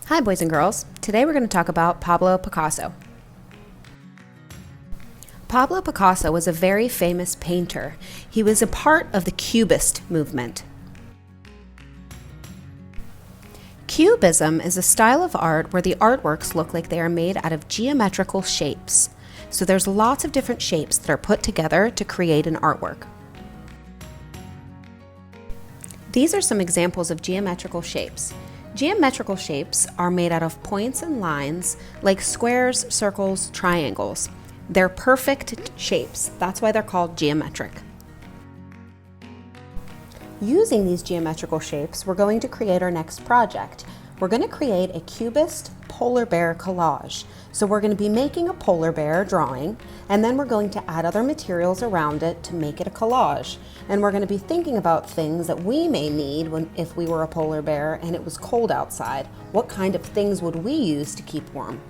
Hi boys and girls, today we're going to talk about Pablo Picasso. Pablo Picasso was a very famous painter. He was a part of the Cubist movement. Cubism is a style of art where the artworks look like they are made out of geometrical shapes. So there's lots of different shapes that are put together to create an artwork. These are some examples of geometrical shapes. Geometrical shapes are made out of points and lines like squares, circles, triangles. They're perfect shapes. That's why they're called geometric. Using these geometrical shapes, we're going to create our next project. We're going to create a Cubist polar bear collage. So we're going to be making a polar bear drawing, and then we're going to add other materials around it to make it a collage. And we're going to be thinking about things that we may need if we were a polar bear and it was cold outside. What kind of things would we use to keep warm?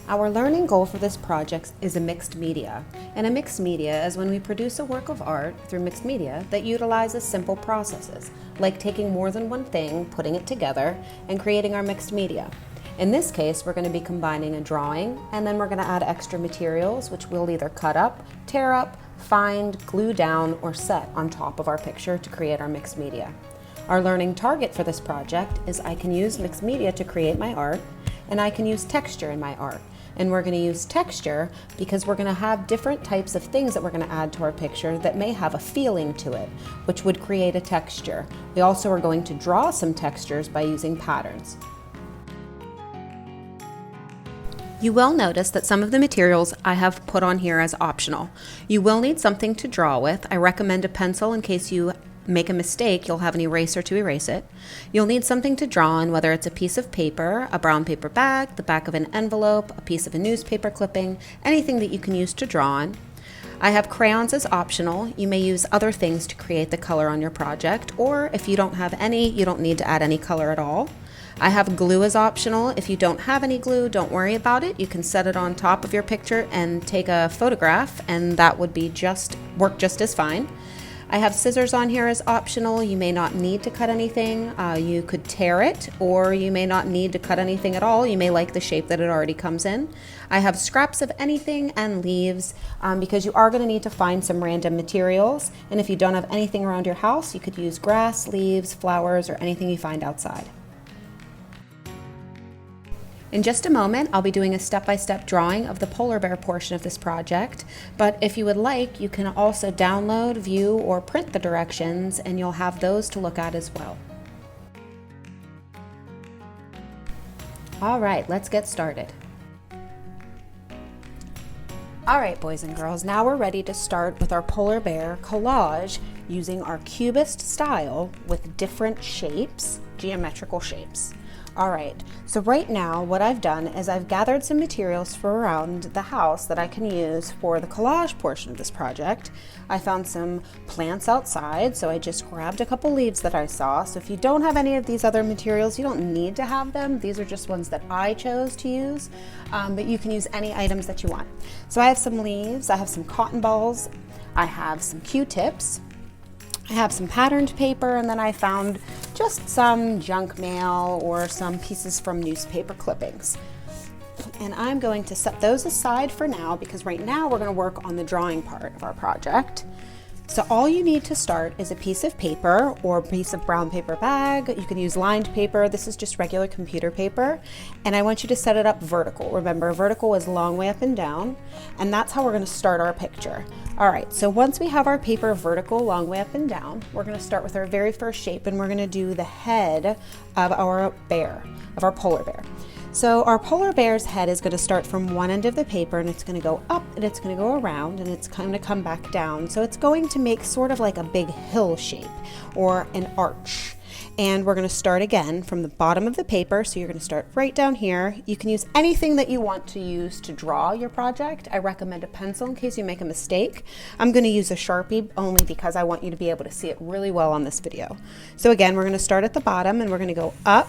Our learning goal for this project is a mixed media. And a mixed media is when we produce a work of art through mixed media that utilizes simple processes, like taking more than one thing, putting it together, and creating our mixed media. In this case, we're going to be combining a drawing, and then we're going to add extra materials, which we'll either cut up, tear up, find, glue down, or set on top of our picture to create our mixed media. Our learning target for this project is I can use mixed media to create my art, and I can use texture in my art. And we're going to use texture because we're going to have different types of things that we're going to add to our picture that may have a feeling to it, which would create a texture. We also are going to draw some textures by using patterns. You will notice that some of the materials I have put on here as optional. You will need something to draw with. I recommend a pencil in case you make a mistake, you'll have an eraser to erase it. You'll need something to draw on, whether it's a piece of paper, a brown paper bag, the back of an envelope, a piece of a newspaper clipping, anything that you can use to draw on. I have crayons as optional. You may use other things to create the color on your project, or if you don't have any, you don't need to add any color at all. I have glue as optional. If you don't have any glue, don't worry about it. You can set it on top of your picture and take a photograph, and that would be work just as fine. I have scissors on here as optional. You may not need to cut anything. You could tear it, or you may not need to cut anything at all. You may like the shape that it already comes in. I have scraps of anything and leaves because you are going to need to find some random materials. And if you don't have anything around your house, you could use grass, leaves, flowers, or anything you find outside. In just a moment, I'll be doing a step-by-step drawing of the polar bear portion of this project, but if you would like, you can also download, view, or print the directions, and you'll have those to look at as well. All right, let's get started. All right, boys and girls, now we're ready to start with our polar bear collage using our Cubist style with different shapes, geometrical shapes. All right, so right now what I've done is I've gathered some materials for around the house that I can use for the collage portion of this project. I found some plants outside, so I just grabbed a couple leaves that I saw. So if you don't have any of these other materials, you don't need to have them. These are just ones that I chose to use, but you can use any items that you want. So I have some leaves, I have some cotton balls, I have some Q-tips, I have some patterned paper, and then I found just some junk mail or some pieces from newspaper clippings. And I'm going to set those aside for now because right now we're going to work on the drawing part of our project. So all you need to start is a piece of paper or a piece of brown paper bag. You can use lined paper. This is just regular computer paper. And I want you to set it up vertical. Remember, vertical is long way up and down. And that's how we're going to start our picture. All right, so once we have our paper vertical, long way up and down, we're going to start with our very first shape, and we're going to do the head of our bear, of our polar bear. So our polar bear's head is going to start from one end of the paper, and it's going to go up, and it's going to go around, and it's going to come back down. So it's going to make sort of like a big hill shape or an arch. And we're going to start again from the bottom of the paper. So you're going to start right down here. You can use anything that you want to use to draw your project. I recommend a pencil in case you make a mistake. I'm going to use a Sharpie only because I want you to be able to see it really well on this video. So again, we're going to start at the bottom, and we're going to go up,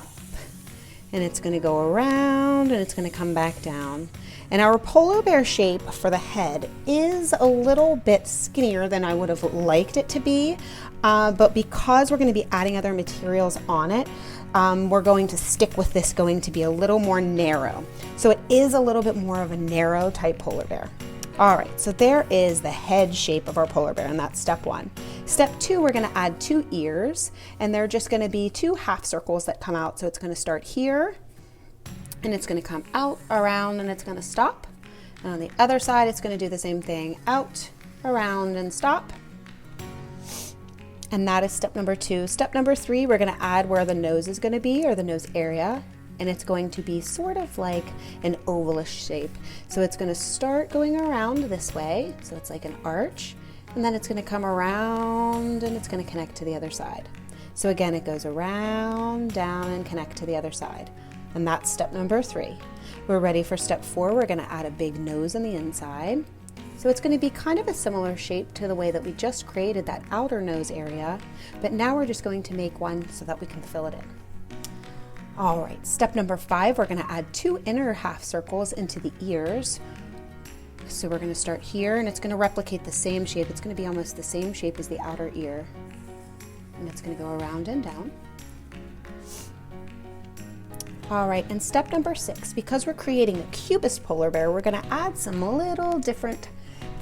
and it's going to go around, and it's going to come back down. And our polar bear shape for the head is a little bit skinnier than I would have liked it to be, but because we're going to be adding other materials on it, we're going to stick with this going to be a little more narrow. So it is a little bit more of a narrow type polar bear. All right, so there is the head shape of our polar bear, and that's step one. Step two, we're going to add 2 ears, and they're just going to be 2 half circles that come out. So it's going to start here, and it's going to come out, around, and it's going to stop. And on the other side, it's going to do the same thing, out, around, and stop. And that is step number 2. Step number 3, we're going to add where the nose is going to be, or the nose area. And it's going to be sort of like an ovalish shape. So it's going to start going around this way. So it's like an arch. And then it's going to come around, and it's going to connect to the other side. So again, it goes around, down, and connect to the other side. And that's step number 3. We're ready for step 4. We're going to add a big nose on the inside. So it's going to be kind of a similar shape to the way that we just created that outer nose area. But now we're just going to make one so that we can fill it in. All right, step number 5, we're going to add 2 inner half circles into the ears. So we're going to start here, and it's going to replicate the same shape. It's going to be almost the same shape as the outer ear. And it's going to go around and down. All right, and step number 6, because we're creating a Cubist polar bear, we're going to add some little different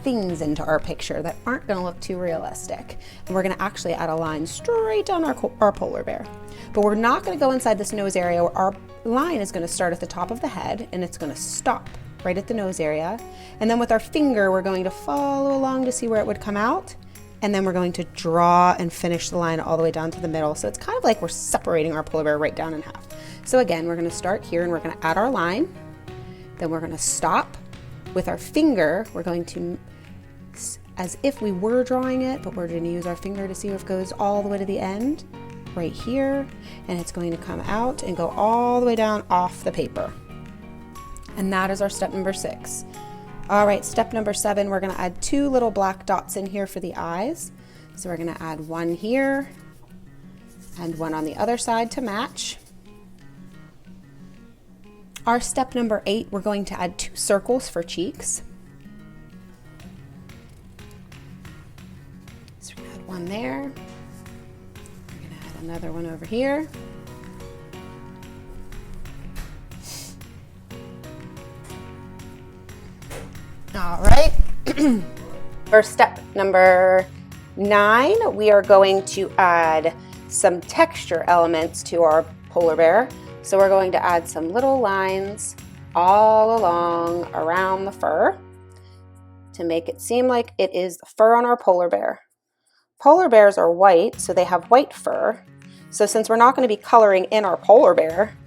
things into our picture that aren't going to look too realistic. And we're going to actually add a line straight down our polar bear. But we're not going to go inside this nose area. Our line is going to start at the top of the head, and it's going to stop right at the nose area. And then with our finger, we're going to follow along to see where it would come out. And then we're going to draw and finish the line all the way down to the middle. So it's kind of like we're separating our polar bear right down in half. So again, we're going to start here, and we're going to add our line. Then we're going to stop. With our finger, we're going to, as if we were drawing it, but we're going to use our finger to see if it goes all the way to the end, right here, and it's going to come out and go all the way down off the paper. And that is our step number 6. All right, step number 7, we're going to add 2 little black dots in here for the eyes. So we're going to add one here and one on the other side to match. Our step number 8, we're going to add 2 circles for cheeks. So we're going to add one there. We're going to add another one over here. All right. For step number 9, we are going to add some texture elements to our polar bear. So we're going to add some little lines all along around the fur to make it seem like it is the fur on our polar bear. Polar bears are white, so they have white fur. So since we're not going to be coloring in our polar bear,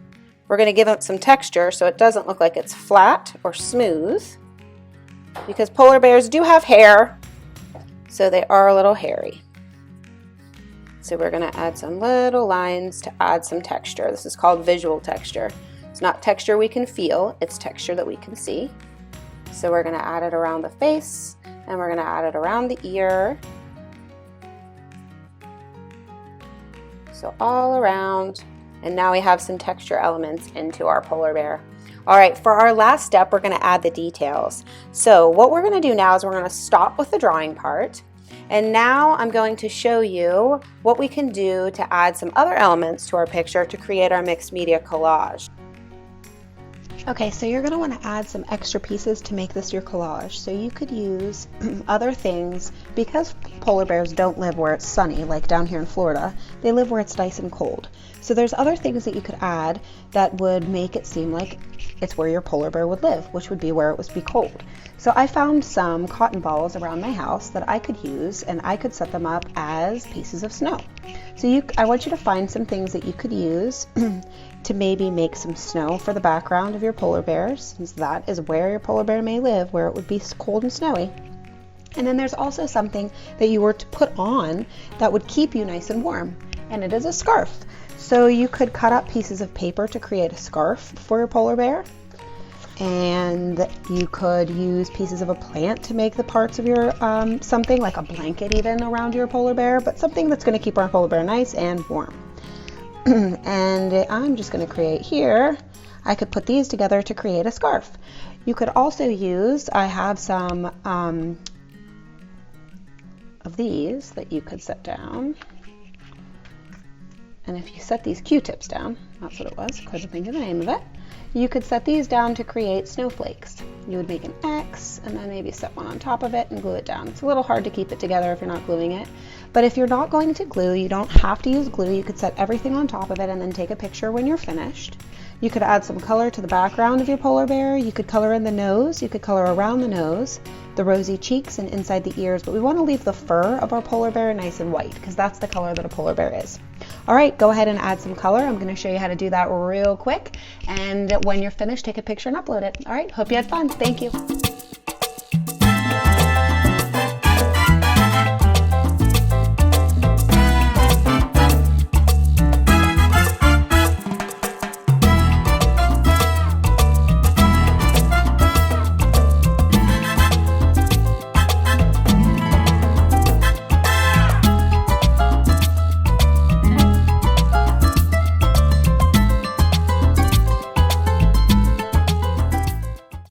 we're going to give it some texture so it doesn't look like it's flat or smooth, because polar bears do have hair, so they are a little hairy. So we're going to add some little lines to add some texture. This is called visual texture. It's not texture we can feel, it's texture that we can see. So we're going to add it around the face, and we're going to add it around the ear. So all around, and now we have some texture elements into our polar bear. All right, for our last step, we're going to add the details. So what we're going to do now is we're going to stop with the drawing part, And now I'm going to show you what we can do to add some other elements to our picture to create our mixed media collage. Okay, so you're going to want to add some extra pieces to make this your collage. So you could use other things, because polar bears don't live where it's sunny, like down here in Florida. They live where it's nice and cold. So there's other things that you could add that would make it seem like it's where your polar bear would live, which would be where it would be cold. So I found some cotton balls around my house that I could use, and I could set them up as pieces of snow. So I want you to find some things that you could use to maybe make some snow for the background of your polar bears, since that is where your polar bear may live, where it would be cold and snowy. And then there's also something that you were to put on that would keep you nice and warm, and it is a scarf. So you could cut up pieces of paper to create a scarf for your polar bear, and you could use pieces of a plant to make the parts of your something like a blanket even around your polar bear, but something that's going to keep our polar bear nice and warm. And I'm just going to create here, I could put these together to create a scarf. You could also use, I have some of these that you could set down. And if you set these Q-tips down, that's what it was, couldn't think of the name of it, you could set these down to create snowflakes. You would make an X and then maybe set one on top of it and glue it down. It's a little hard to keep it together if you're not gluing it. But if you're not going to glue, you don't have to use glue. You could set everything on top of it and then take a picture when you're finished. You could add some color to the background of your polar bear. You could color in the nose. You could color around the nose, the rosy cheeks, and inside the ears. But we want to leave the fur of our polar bear nice and white, because that's the color that a polar bear is. All right, go ahead and add some color. I'm going to show you how to do that real quick. And when you're finished, take a picture and upload it. All right, hope you had fun. Thank you.